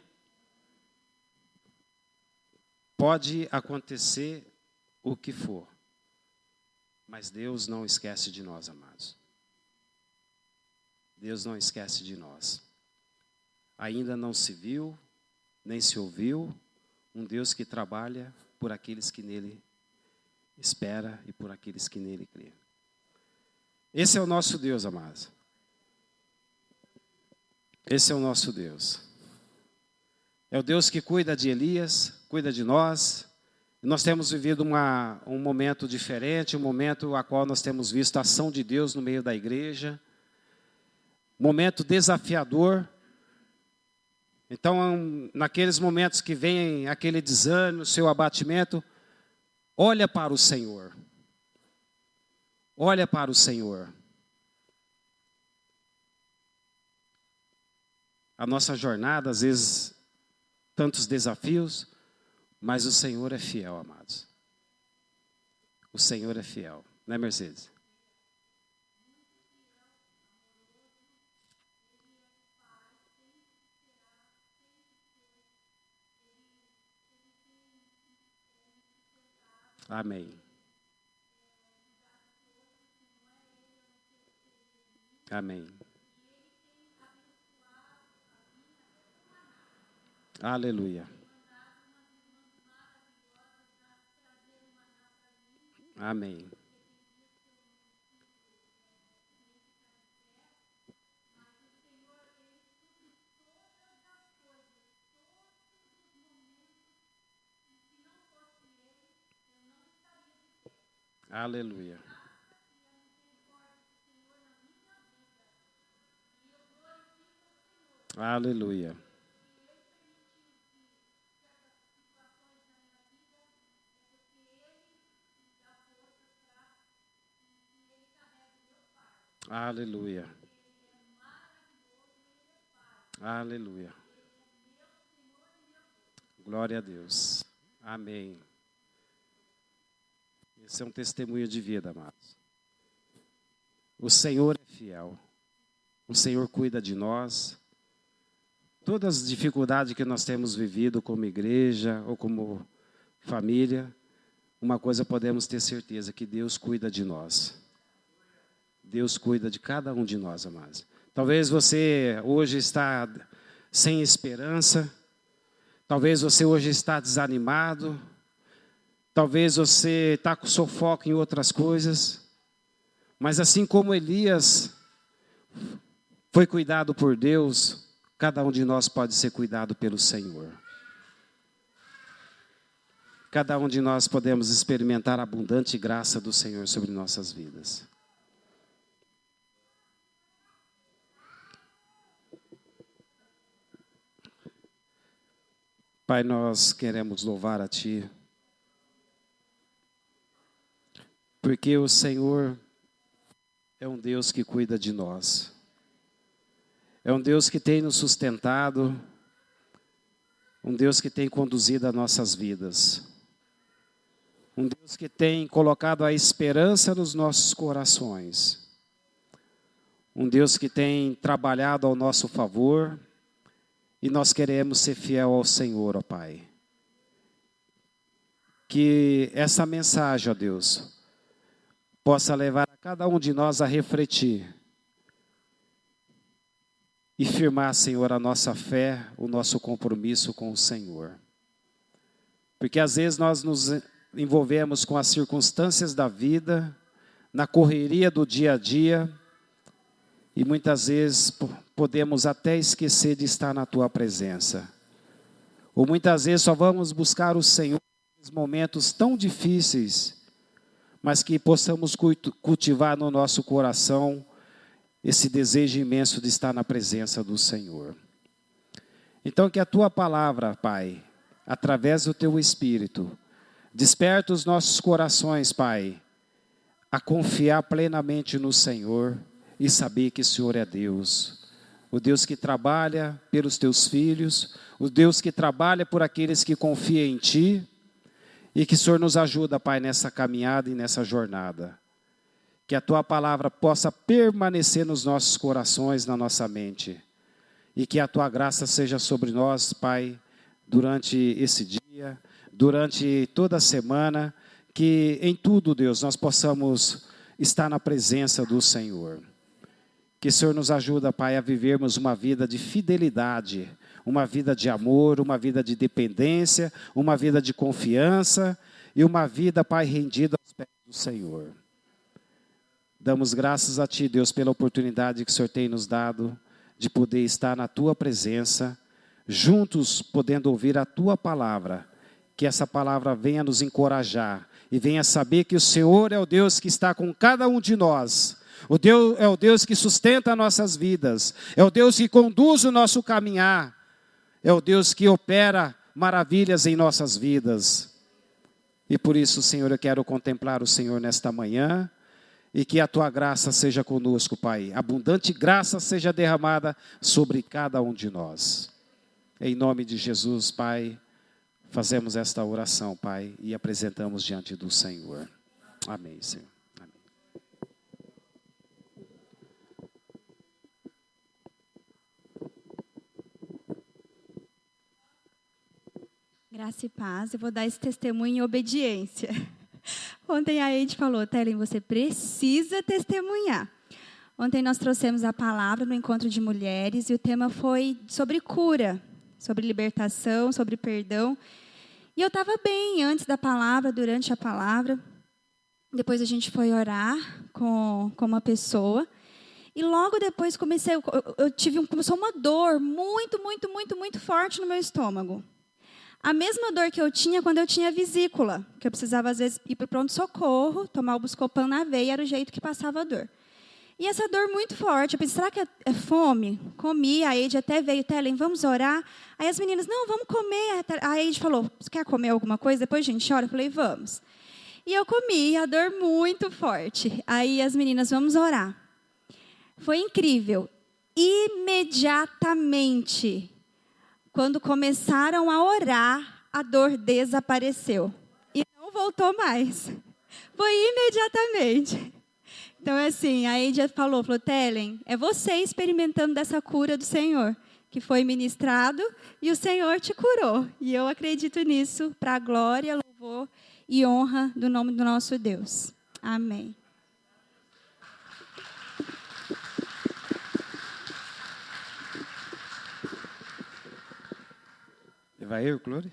Pode acontecer o que for, mas Deus não esquece de nós, amados. Deus não esquece de nós. Ainda não se viu, nem se ouviu, um Deus que trabalha por aqueles que nele espera e por aqueles que nele crê. Esse é o nosso Deus, amados. Esse é o nosso Deus. É o Deus que cuida de Elias, cuida de nós. Nós temos vivido um momento diferente, um momento a qual nós temos visto a ação de Deus no meio da igreja. Momento desafiador. Então, naqueles momentos que vem aquele desânimo, o seu abatimento, olha para o Senhor. Olha para o Senhor. A nossa jornada, às vezes, tantos desafios, mas o Senhor é fiel, amados. O Senhor é fiel. Não é, Mercedes? Amém. Amém. Aleluia. Amém. Aleluia. Aleluia. Aleluia. Aleluia. Glória a Deus. Amém. Esse é um testemunho de vida, amados. O Senhor é fiel. O Senhor cuida de nós. Todas as dificuldades que nós temos vivido como igreja ou como família, uma coisa podemos ter certeza, que Deus cuida de nós. Deus cuida de cada um de nós, amados. Talvez você hoje está sem esperança. Talvez você hoje está desanimado. Talvez você está com seu foco em outras coisas. Mas assim como Elias foi cuidado por Deus, cada um de nós pode ser cuidado pelo Senhor. Cada um de nós podemos experimentar a abundante graça do Senhor sobre nossas vidas. Pai, nós queremos louvar a Ti, porque o Senhor é um Deus que cuida de nós. É um Deus que tem nos sustentado, um Deus que tem conduzido as nossas vidas. Um Deus que tem colocado a esperança nos nossos corações. Um Deus que tem trabalhado ao nosso favor. E nós queremos ser fiel ao Senhor, ó Pai. que essa mensagem, ó Deus, possa levar a cada um de nós a refletir e firmar, Senhor, a nossa fé, o nosso compromisso com o Senhor. Porque às vezes nós nos envolvemos com as circunstâncias da vida, na correria do dia a dia, e muitas vezes podemos até esquecer de estar na Tua presença. Ou muitas vezes só vamos buscar o Senhor nos momentos tão difíceis, mas que possamos cultivar no nosso coração esse desejo imenso de estar na presença do Senhor. Então que a Tua palavra, Pai, através do Teu Espírito, desperta os nossos corações, Pai, a confiar plenamente no Senhor e saber que o Senhor é Deus. O Deus que trabalha pelos Teus filhos, o Deus que trabalha por aqueles que confiam em Ti, e que o Senhor nos ajuda, Pai, nessa caminhada e nessa jornada. Que a Tua palavra possa permanecer nos nossos corações, na nossa mente. E que a Tua graça seja sobre nós, Pai, durante esse dia, durante toda a semana. Que em tudo, Deus, nós possamos estar na presença do Senhor. Que o Senhor nos ajuda, Pai, a vivermos uma vida de fidelidade, uma vida de amor, uma vida de dependência, uma vida de confiança e uma vida, Pai, rendida aos pés do Senhor. Damos graças a Ti, Deus, pela oportunidade que o Senhor tem nos dado de poder estar na Tua presença, juntos podendo ouvir a Tua palavra. Que essa palavra venha nos encorajar e venha saber que o Senhor é o Deus que está com cada um de nós. Deus é o Deus que sustenta nossas vidas, é o Deus que conduz o nosso caminhar, é o Deus que opera maravilhas em nossas vidas. E por isso, Senhor, eu quero contemplar o Senhor nesta manhã, e que a Tua graça seja conosco, Pai. Abundante graça seja derramada sobre cada um de nós. Em nome de Jesus, Pai, fazemos esta oração, Pai, e apresentamos diante do Senhor. Amém, Senhor. Graça e paz, eu vou dar esse testemunho em obediência. Ontem a Eide falou, Telen, você precisa testemunhar. Ontem nós trouxemos a palavra no encontro de mulheres e o tema foi sobre cura, sobre libertação, sobre perdão. E eu estava bem antes da palavra, durante a palavra. Depois a gente foi orar com uma pessoa. E logo depois começou uma dor muito forte no meu estômago. A mesma dor que eu tinha quando eu tinha vesícula, que eu precisava, às vezes, ir para o pronto-socorro, tomar o Buscopan na veia, era o jeito que passava a dor. E essa dor muito forte, eu pensei, será que é fome? Comi, a Eide até veio, Telen, vamos orar? Aí as meninas, não, vamos comer. A Eide falou, você quer comer alguma coisa? Depois a gente ora? Eu falei, vamos. E eu comi, a dor muito forte. Aí as meninas, vamos orar. Foi incrível. Imediatamente, quando começaram a orar, a dor desapareceu. E não voltou mais. Foi imediatamente. Então, é assim, a Eide falou, Telen, é você experimentando dessa cura do Senhor, que foi ministrado, e o Senhor te curou. E eu acredito nisso, para a glória, louvor e honra do nome do nosso Deus. Amém. Vai eu, Glória?